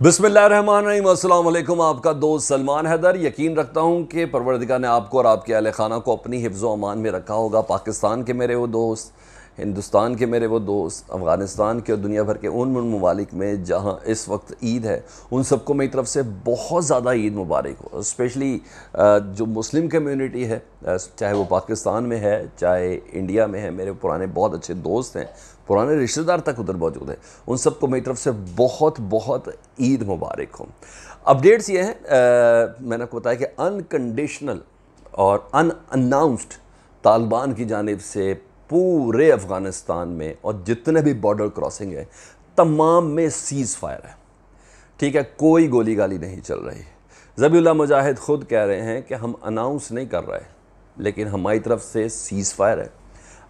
बिस्मिल्लाहिर्रहमानिर्रहीम, अस्सलाम वालेकुम। आपका दोस्त सलमान हैदर। यकीन रखता हूँ कि परवरदिगार ने आपको और आपके अहले खाना को अपनी हिफ्ज़ व अमान में रखा होगा। पाकिस्तान के मेरे वो दोस्त, हिंदुस्तान के मेरे वो दोस्त, अफ़गानिस्तान के और दुनिया भर के उन ममालिक में जहाँ इस वक्त ईद है, उन सबको मेरी तरफ से बहुत ज़्यादा ईद मुबारक हो। स्पेशली जो मुस्लिम कम्युनिटी है, चाहे वो पाकिस्तान में है चाहे इंडिया में है, मेरे पुराने बहुत अच्छे दोस्त हैं, पुराने रिश्तेदार तक उधर मौजूद हैं, उन सबको मेरी तरफ से बहुत बहुत ईद मुबारक हो। अपडेट्स ये हैं, मैंने आपको बताया कि अनकंडीशनल और अनअनाउंस्ड तालिबान की जानिब से पूरे अफ़गानिस्तान में और जितने भी बॉर्डर क्रॉसिंग है तमाम में सीज़ फायर है। ठीक है, कोई गोली गाली नहीं चल रही। ज़बीउल्लाह मुजाहिद ख़ुद कह रहे हैं कि हम अनाउंस नहीं कर रहे, लेकिन हमारी तरफ से सीज़ फायर है।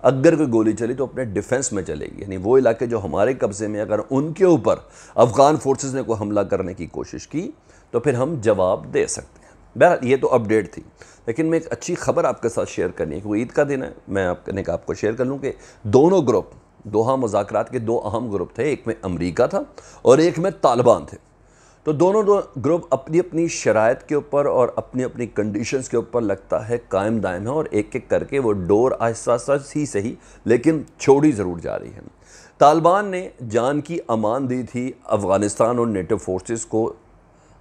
अगर कोई गोली चली तो अपने डिफेंस में चलेगी, यानी वो इलाके जो हमारे कब्ज़े में, अगर उनके ऊपर अफ़गान फोर्सेस ने कोई हमला करने की कोशिश की तो फिर हम जवाब दे सकते हैं। बहरहाल ये तो अपडेट थी, लेकिन मैं एक अच्छी खबर आपके साथ शेयर करनी है कि वो ईद का दिन है। मैं आपको शेयर कर लूँ कि दोनों ग्रुप, दोहा मुज़ाकरात के दो अहम ग्रुप थे, एक में अमरीका था और एक में तालिबान थे। तो दोनों दो ग्रुप अपनी अपनी शराइत के ऊपर और अपनी अपनी कंडीशंस के ऊपर लगता है कायम दायम है, और एक एक करके वो डोर आहिस्ता आहिस्ता ही सही लेकिन छोड़ी ज़रूर जा रही है। तालिबान ने जान की अमान दी थी अफ़गानिस्तान और नेटो फोर्सेस को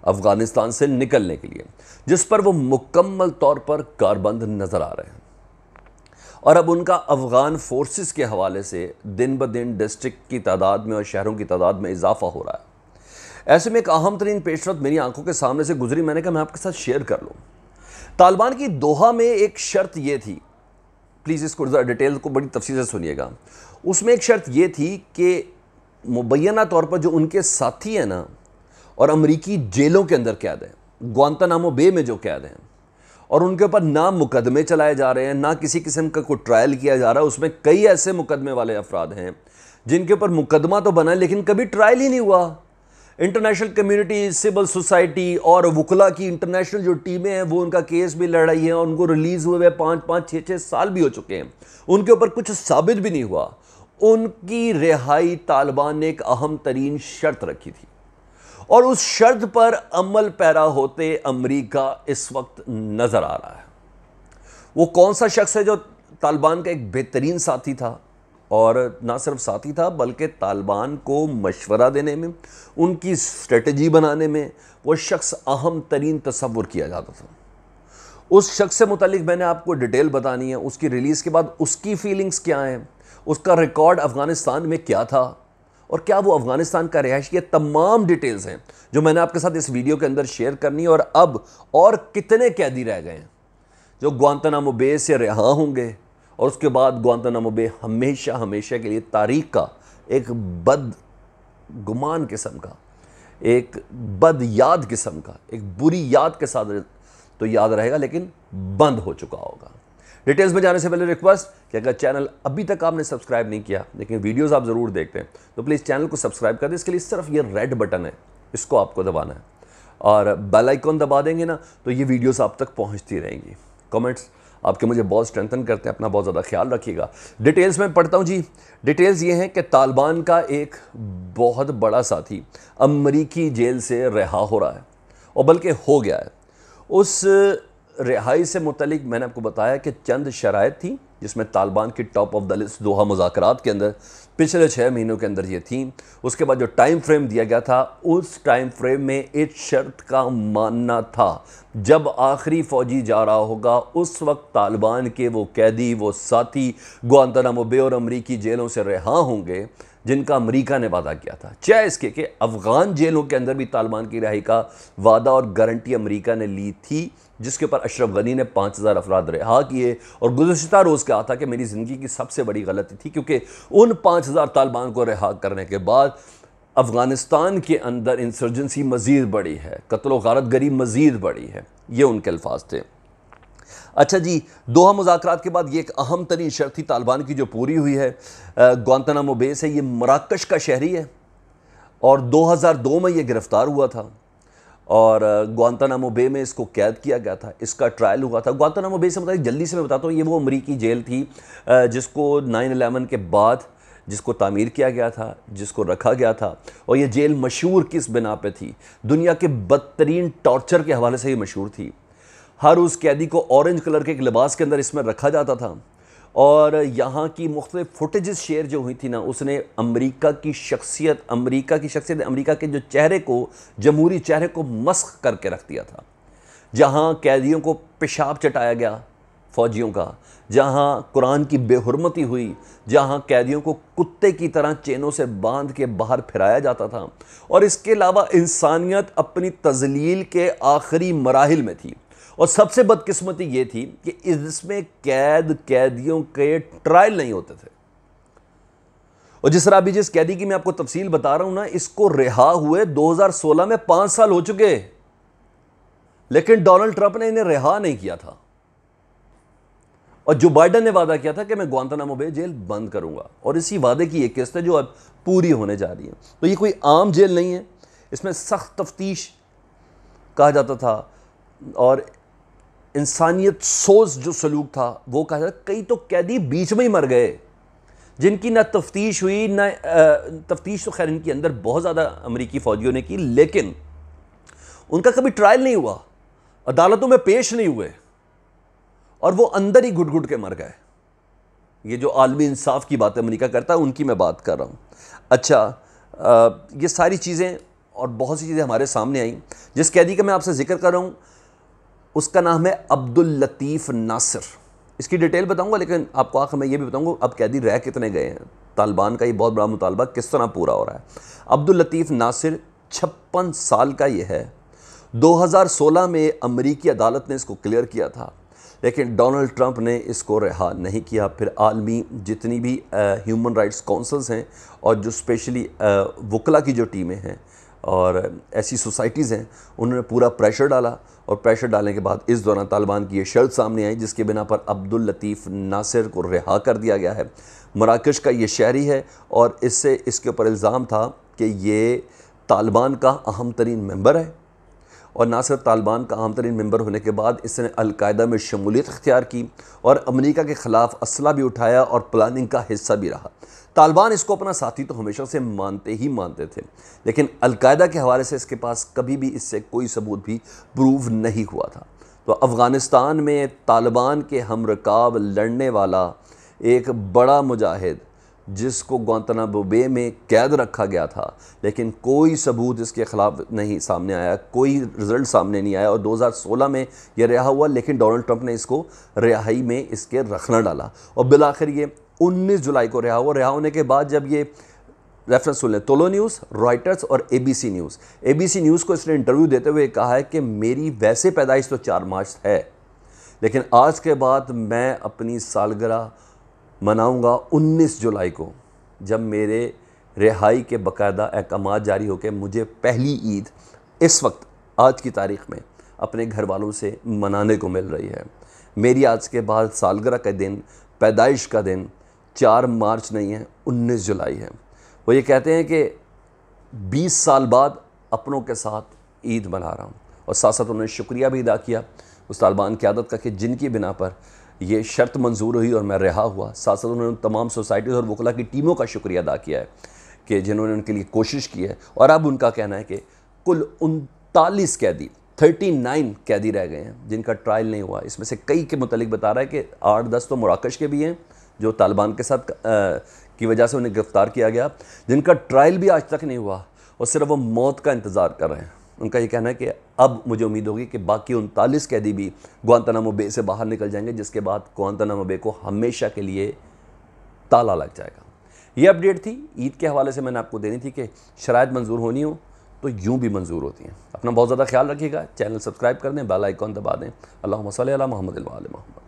अफ़गानिस्तान से निकलने के लिए, जिस पर वो मुकम्मल तौर पर कारबंद नज़र आ रहे हैं। और अब उनका अफ़गान फोर्सेस के हवाले से दिन ब दिन डिस्ट्रिक्ट की तादाद में और शहरों की तादाद में इजाफा हो रहा है। ऐसे में एक अहम तरीन पेशरफ मेरी आंखों के सामने से गुजरी, मैंने कहा मैं आपके साथ शेयर कर लूँ। तालिबान की दोहा में एक शर्त यह थी, प्लीज़ इसको ज़रा डिटेल को बड़ी तफसील से सुनिएगा। उसमें एक शर्त यह थी कि मुबैना तौर पर जो उनके साथी हैं ना, और अमरीकी जेलों के अंदर कैद हैं, ग्वांतानामो बे में जो कैद हैं, और उनके ऊपर ना मुकदमे चलाए जा रहे हैं, ना किसी किस्म का कोई ट्रायल किया जा रहा है। उसमें कई ऐसे मुकदमे वाले अफराद हैं जिनके ऊपर मुकदमा तो बना लेकिन कभी ट्रायल ही नहीं हुआ। इंटरनेशनल कम्युनिटी, सिविल सोसाइटी और वकला की इंटरनेशनल जो टीमें हैं वो उनका केस भी लड़ रही हैं, और उनको रिलीज़ हुए 5-5, 6-6 साल भी हो चुके हैं, उनके ऊपर कुछ साबित भी नहीं हुआ। उनकी रिहाई तालिबान ने एक अहम तरीन शर्त रखी थी, और उस शर्त पर अमल पैरा होते अमरीका इस वक्त नज़र आ रहा है। वो कौन सा शख्स है जो तालिबान का एक बेहतरीन साथी था, और ना सिर्फ साथी था बल्कि तालिबान को मशवरा देने में, उनकी स्ट्रेटजी बनाने में वो शख्स अहम तरीन तस्वुर किया जाता था। उस शख्स से मुतालिक मैंने आपको डिटेल बतानी है, उसकी रिलीज़ के बाद उसकी फीलिंग्स क्या हैं, उसका रिकॉर्ड अफ़गानिस्तान में क्या था, और क्या वो अफ़गानिस्तान का रिहायशी, ये तमाम डिटेल्स हैं जो मैंने आपके साथ इस वीडियो के अंदर शेयर करनी है। और अब और कितने कैदी रह गए हैं जो ग्वांतानामो बे से रिहा होंगे, और उसके बाद ग्वांतानामो बे हमेशा हमेशा के लिए तारीख का एक बदगुमान किस्म का, एक बद याद किस्म का, एक बुरी याद के साथ तो याद रहेगा, लेकिन बंद हो चुका होगा। डिटेल्स में जाने से पहले रिक्वेस्ट कि अगर चैनल अभी तक आपने सब्सक्राइब नहीं किया लेकिन वीडियोस आप ज़रूर देखते हैं तो प्लीज़ चैनल को सब्सक्राइब कर दें। इसके लिए सिर्फ ये रेड बटन है, इसको आपको दबाना है, और बेल आइकॉन दबा देंगे ना तो ये वीडियोस आप तक पहुंचती रहेंगी। कमेंट्स आपके मुझे बहुत स्ट्रेंथन करते हैं। अपना बहुत ज़्यादा ख्याल रखिएगा। डिटेल्स में पढ़ता हूँ जी। डिटेल्स ये हैं कि तालिबान का एक बहुत बड़ा साथी अमरीकी जेल से रिहा हो रहा है, और बल्कि हो गया है। उस रिहाई से मुतलिक मैंने आपको बताया कि चंद शराइत थी जिसमें तालिबान की टॉप ऑफ द लिस्ट दोहा मुज़ाकरात के अंदर पिछले 6 महीनों के अंदर ये थी। उसके बाद जो टाइम फ्रेम दिया गया था, उस टाइम फ्रेम में एक शर्त का मानना था, जब आखिरी फ़ौजी जा रहा होगा उस वक्त तालिबान के वो कैदी, वो साथी ग्वांतानामो बे और अमरीकी जेलों से रिहा होंगे जिनका अमरीका ने वादा किया था। चाहे इसके कि अफ़गान जेलों के अंदर भी तालिबान की रिहाई का वादा और गारंटी अमरीका ने ली थी, जिसके ऊपर अशरफ गनी ने 5000 अफराद रिहा किए, और गुज़श्ता रोज़ कहा था कि मेरी ज़िंदगी की सबसे बड़ी गलती थी, क्योंकि उन 5000 तालिबान को रिहा करने के बाद अफ़गानिस्तान के अंदर इंसर्जेंसी मज़ीद बढ़ी है, कत्ल गारत गरी मज़ीद बढ़ी है। ये उनके अल्फाज थे। अच्छा जी, दोहा मुज़ाकरात के बाद ये एक अहम तरीन शर्त थी तालिबान की जो पूरी हुई है। ग्वांतानामो बे से ये मराकश का शहरी है, और 2002 में ये गिरफ़्तार हुआ था, और ग्वांतानामो बे में इसको कैद किया गया था, इसका ट्रायल हुआ था। ग्वांतानामो बे से मतलब जल्दी से मैं बताता हूँ, ये वो अमरीकी जेल थी जिसको 9/11 के बाद जिसको तामीर किया गया था, जिसको रखा गया था। और ये जेल मशहूर किस बिना पे थी? दुनिया के बदतरीन टॉर्चर के हवाले से ये मशहूर थी। हर उस कैदी को ऑरेंज कलर के एक लिबास के अंदर इसमें रखा जाता था और यहाँ की मुख्तलिफ फुटेजेस शेयर जो हुई थी ना, उसने अमेरिका की शख्सियत अमेरिका के जो चेहरे को, जमहूरी चेहरे को मस्ख करके रख दिया था। जहाँ कैदियों को पेशाब चटाया गया फ़ौजियों का, जहाँ कुरान की बेहुरमती हुई, जहाँ कैदियों को कुत्ते की तरह चेनों से बांध के बाहर फिराया जाता था। और इसके अलावा इंसानियत अपनी तजलील के आखिरी मराहिल में थी। और सबसे बदकिस्मती ये थी कि इसमें कैदियों के ट्रायल नहीं होते थे। और जिस तरह अभी जिस कैदी की मैं आपको तफसील बता रहा हूं ना, इसको रिहा हुए 2016 में 5 साल हो चुके, लेकिन डोनाल्ड ट्रंप ने इन्हें रिहा नहीं किया था। और जो बाइडेन ने वादा किया था कि मैं ग्वांतानामो बे जेल बंद करूंगा, और इसी वादे की एक किस्त है जो अब पूरी होने जा रही है। तो ये कोई आम जेल नहीं है, इसमें सख्त तफ्तीश कहा जाता था और इंसानियत सोच जो सलूक था वो कहा जाता। कई तो कैदी बीच में ही मर गए जिनकी ना तफ्तीश हुई, ना तफ्तीश तो खैर इनके अंदर बहुत ज़्यादा अमेरिकी फ़ौजियों ने की, लेकिन उनका कभी ट्रायल नहीं हुआ, अदालतों में पेश नहीं हुए और वो अंदर ही घुट घुट के मर गए। ये जो आलमी इंसाफ की बात अमेरिका करता है उनकी मैं बात कर रहा हूँ। अच्छा, ये सारी चीज़ें और बहुत सी चीज़ें हमारे सामने आई। जिस कैदी का मैं आपसे जिक्र कर रहा हूँ उसका नाम है अब्दुल लतीफ़ नासिर। इसकी डिटेल बताऊंगा, लेकिन आपको आखिर में ये भी बताऊंगा अब कैदी रह कितने गए हैं। तालिबान का ये बहुत बड़ा मुतालबा किस तरह पूरा हो रहा है। अब्दुल लतीफ़ नासिर 56 साल का ये है। 2016 में अमरीकी अदालत ने इसको क्लियर किया था, लेकिन डोनाल्ड ट्रंप ने इसको रिहा नहीं किया। फिर आलमी जितनी भी ह्यूमन राइट्स काउंसिल्स हैं और जो स्पेशली वकला की जो टीमें हैं और ऐसी सोसाइटीज़ हैं, उन्होंने पूरा प्रेशर डाला और प्रेशर डालने के बाद इस दौरान तालिबान की ये शर्त सामने आई जिसके बिना पर अब्दुल लतीफ़ नासिर को रिहा कर दिया गया है। मराकश का ये शहरी है और इसके ऊपर इल्ज़ाम था कि ये तालिबान का अहम तरीन मेंबर है। और ना सिर्फ तालिबान का अहम तरीन मेंबर होने के बाद इसने अलकायदा में शमूलियत इख्तियार की और अमेरिका के ख़िलाफ़ असला भी उठाया और प्लानिंग का हिस्सा भी रहा। तालिबान इसको अपना साथी तो हमेशा से मानते थे, लेकिन अलकायदा के हवाले से इसके पास कभी भी इससे कोई सबूत भी प्रूव नहीं हुआ था। तो अफ़गानिस्तान में तालिबान के हमरकाब लड़ने वाला एक बड़ा मुजाहिद जिसको ग्वांतानामो बे में कैद रखा गया था, लेकिन कोई सबूत इसके ख़िलाफ़ नहीं सामने आया, कोई रिज़ल्ट सामने नहीं आया। और 2016 में यह रिहा हुआ, लेकिन डोनाल्ड ट्रंप ने इसको रिहाई में इसके रखना डाला और बिलाखिर ये 19 जुलाई को रिहा हुआ। रिहा होने के बाद जब ये रेफरेंस सुन लें, तोलो न्यूज़, रॉयटर्स और ABC न्यूज़ को इसने इंटरव्यू देते हुए कहा है कि मेरी वैसे पैदाइश तो 4 मार्च है, लेकिन आज के बाद मैं अपनी सालगिरह मनाऊंगा 19 जुलाई को, जब मेरे रिहाई के बाकायदा अहकाम जारी होकर मुझे पहली ईद इस वक्त आज की तारीख़ में अपने घर वालों से मनाने को मिल रही है। मेरी आज के बाद सालगिरह का दिन, पैदाइश का दिन 4 मार्च नहीं है, 19 जुलाई है। वो ये कहते हैं कि 20 साल बाद अपनों के साथ ईद मना रहा हूँ। और साथ साथ उन्होंने शुक्रिया भी अदा किया उस तालिबान क़यादत का कि जिनकी बिना पर ये शर्त मंजूर हुई और मैं रिहा हुआ। साथ साथ उन्होंने तमाम सोसाइटीज़ और वकला की टीमों का शुक्रिया अदा किया है कि जिन्होंने उनके लिए कोशिश की है। और अब उनका कहना है कि कुल 39 कैदी 39 कैदी रह गए हैं जिनका ट्रायल नहीं हुआ। इसमें से कई के मुतालिक बता रहा है कि 8-10 तो मराकश के भी हैं जो तालिबान के साथ की वजह से उन्हें गिरफ़्तार किया गया, जिनका ट्रायल भी आज तक नहीं हुआ और सिर्फ वो मौत का इंतज़ार कर रहे हैं। उनका ये कहना है कि अब मुझे उम्मीद होगी कि बाकी 39 कैदी भी ग्वांतानामो बे से बाहर निकल जाएंगे, जिसके बाद ग्वांतानामो बे को हमेशा के लिए ताला लग जाएगा। ये अपडेट थी ईद के हवाले से, मैंने आपको देनी थी कि शराइत मंजूर होनी हो तो यूँ भी मंजूर होती हैं। अपना बहुत ज़्यादा ख्याल रखिएगा, चैनल सब्सक्राइब कर दें, बेल आइकॉन दबा दें। अल्लाहुम्मा सल्ली अला मुहम्मद व आले मुहम्मद।